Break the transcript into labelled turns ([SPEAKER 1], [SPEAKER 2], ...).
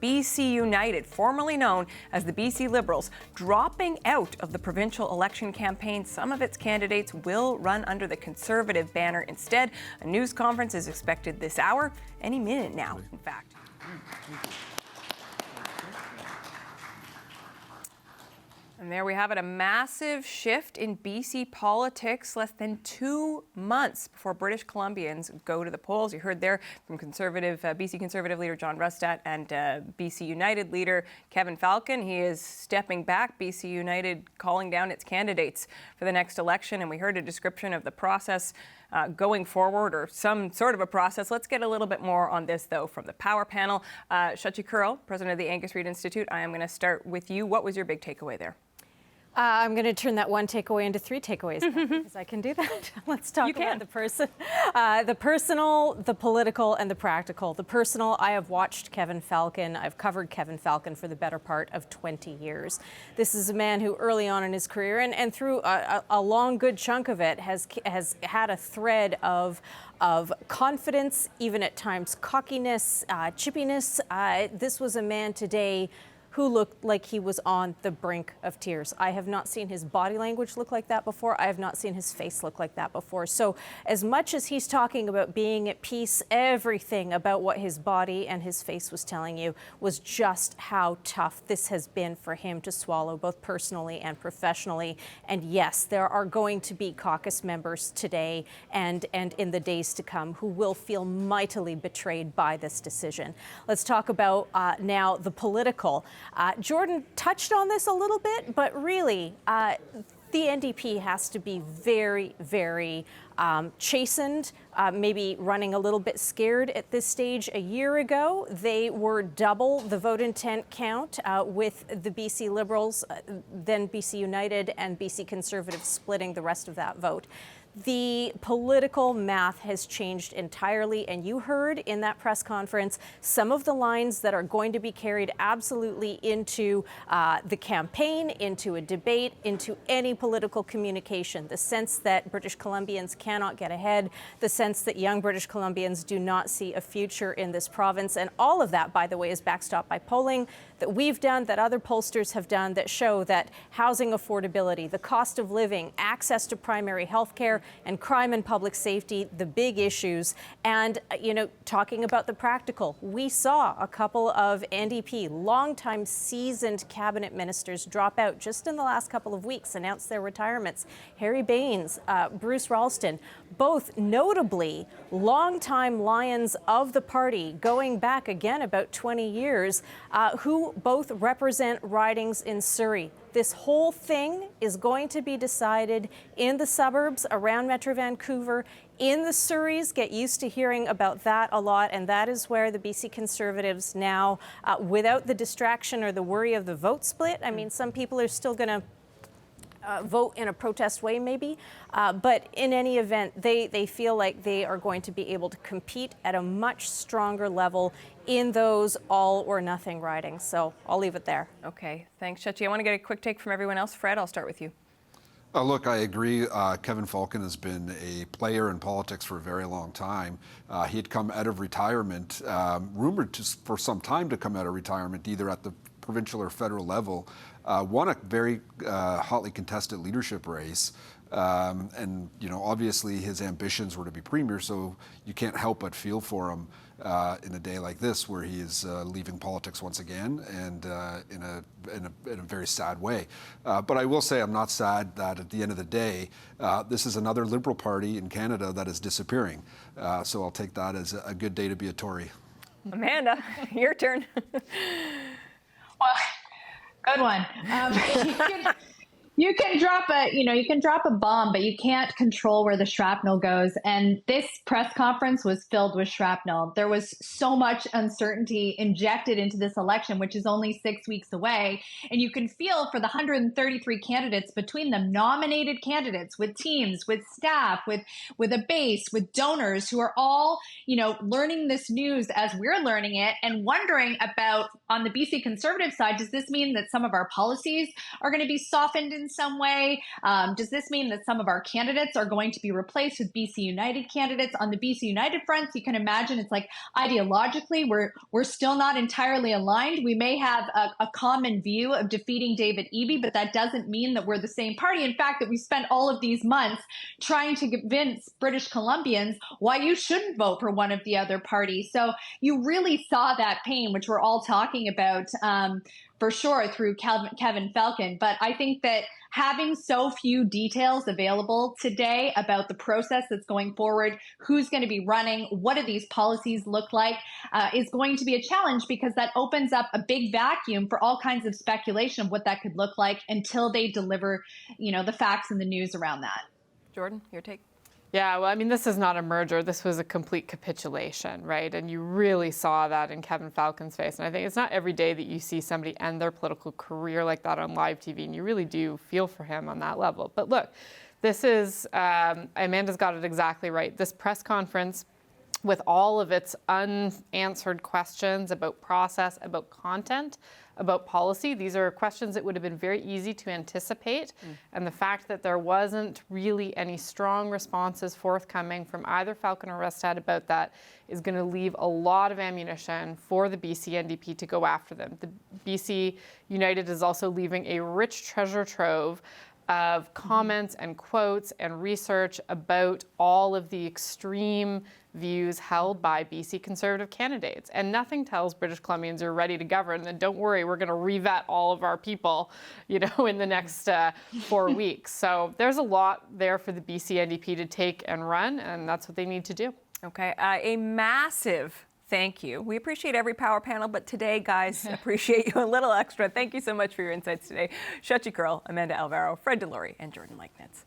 [SPEAKER 1] BC United, formerly known as the BC Liberals, dropping out of the provincial election campaign. Some of its candidates will run under the Conservative banner instead. A news conference is expected this hour, any minute now, in fact. And there we have it, a massive shift in BC politics less than 2 months before British Columbians go to the polls. You heard there from BC Conservative leader John Rustad and BC United leader Kevin Falcon. He is stepping back, BC United calling down its candidates for the next election. And we heard a description of the process going forward, or some sort of a process. Let's get a little bit more on this, though, from the Power Panel. Shachi Kurl, president of the Angus Reid Institute, I am going to start with you. What was your big takeaway there?
[SPEAKER 2] I'm going to turn that one takeaway into 3 takeaways because I can do that. Let's talk about the personal, the political, and the practical. The personal, I have watched Kevin Falcon. I've covered Kevin Falcon for the better part of 20 years. This is a man who early on in his career and through a long, good chunk of it has had a thread of confidence, even at times cockiness, chippiness. This was a man today who looked like he was on the brink of tears. I have not seen his body language look like that before. I have not seen his face look like that before. So as much as he's talking about being at peace, everything about what his body and his face was telling you was just how tough this has been for him to swallow, both personally and professionally. And yes, there are going to be caucus members today and in the days to come who will feel mightily betrayed by this decision. Let's talk about now the political. Jordan touched on this a little bit, but really, the NDP has to be very, very chastened, maybe running a little bit scared at this stage. A year ago, they were double the vote intent count with the BC Liberals, then BC United and BC Conservative splitting the rest of that vote. The political math has changed entirely, and you heard in that press conference some of the lines that are going to be carried absolutely into the campaign, into a debate, into any political communication. The sense that British Columbians cannot get ahead, the sense that young British Columbians do not see a future in this province, and all of that, by the way, is backstopped by polling that we've done, that other pollsters have done, that show that housing affordability, the cost of living, access to primary health care, and crime and public safety, the big issues. And, talking about the practical, we saw a couple of NDP, longtime seasoned cabinet ministers drop out just in the last couple of weeks, announce their retirements. Harry Bains, Bruce Ralston, both notably longtime lions of the party, going back again about 20 years, who both represent ridings in Surrey. This whole thing is going to be decided in the suburbs around Metro Vancouver, in the Surreys. Get used to hearing about that a lot, and that is where the BC Conservatives now, without the distraction or the worry of the vote split. I mean, some people are still going to vote in a protest way, maybe. But in any event, they feel like they are going to be able to compete at a much stronger level in those all or nothing ridings. So I'll leave it there.
[SPEAKER 1] Okay, thanks, Shachi. I want to get a quick take from everyone else. Fred, I'll start with you.
[SPEAKER 3] Look, I agree. Kevin Falcon has been a player in politics for a very long time. He had come out of retirement, rumored for some time to come out of retirement, either at the provincial or federal level, won a very hotly contested leadership race. And, obviously his ambitions were to be premier, so you can't help but feel for him in a day like this where he is leaving politics once again, and in a very sad way. But I will say I'm not sad that at the end of the day, this is another Liberal Party in Canada that is disappearing. So I'll take that as a good day to be a Tory.
[SPEAKER 1] Amanda, your turn.
[SPEAKER 4] Well, good one. You can drop a bomb, but you can't control where the shrapnel goes. And this press conference was filled with shrapnel. There was so much uncertainty injected into this election, which is only 6 weeks away. And you can feel for the 133 candidates between them, nominated candidates with teams, with staff, with a base, with donors who are all, learning this news as we're learning it and wondering about, on the BC Conservative side, does this mean that some of our policies are going to be softened in some way? Does this mean that some of our candidates are going to be replaced with BC United candidates? On the BC United front, you can imagine it's like ideologically, we're still not entirely aligned. We may have a common view of defeating David Eby, but that doesn't mean that we're the same party. In fact, that we spent all of these months trying to convince British Columbians why you shouldn't vote for one of the other parties. So you really saw that pain, which we're all talking about for sure through Kevin Falcon. But I think that having so few details available today about the process that's going forward, who's going to be running, what do these policies look like, is going to be a challenge, because that opens up a big vacuum for all kinds of speculation of what that could look like until they deliver, the facts and the news around that.
[SPEAKER 1] Jordan, your take?
[SPEAKER 5] Yeah, well, I mean, this is not a merger. This was a complete capitulation, right? And you really saw that in Kevin Falcon's face. And I think it's not every day that you see somebody end their political career like that on live TV, and you really do feel for him on that level. But look, this is, Amanda's got it exactly right. This press conference, with all of its unanswered questions about process, about content, about policy. These are questions that would have been very easy to anticipate. And the fact that there wasn't really any strong responses forthcoming from either Falcon or Rustad about that is going to leave a lot of ammunition for the BC NDP to go after them. The BC United is also leaving a rich treasure trove of comments and quotes and research about all of the extreme views held by BC Conservative candidates. And nothing tells British Columbians you're ready to govern, then don't worry, we're going to revet all of our people, in the next 4 weeks. So there's a lot there for the BC NDP to take and run, and that's what they need to do.
[SPEAKER 1] Okay, a massive thank you. We appreciate every power panel, but today, guys, appreciate you a little extra. Thank you so much for your insights today. Shachi Kurl, Amanda Alvaro, Fred Delory, and Jordan Leichnitz.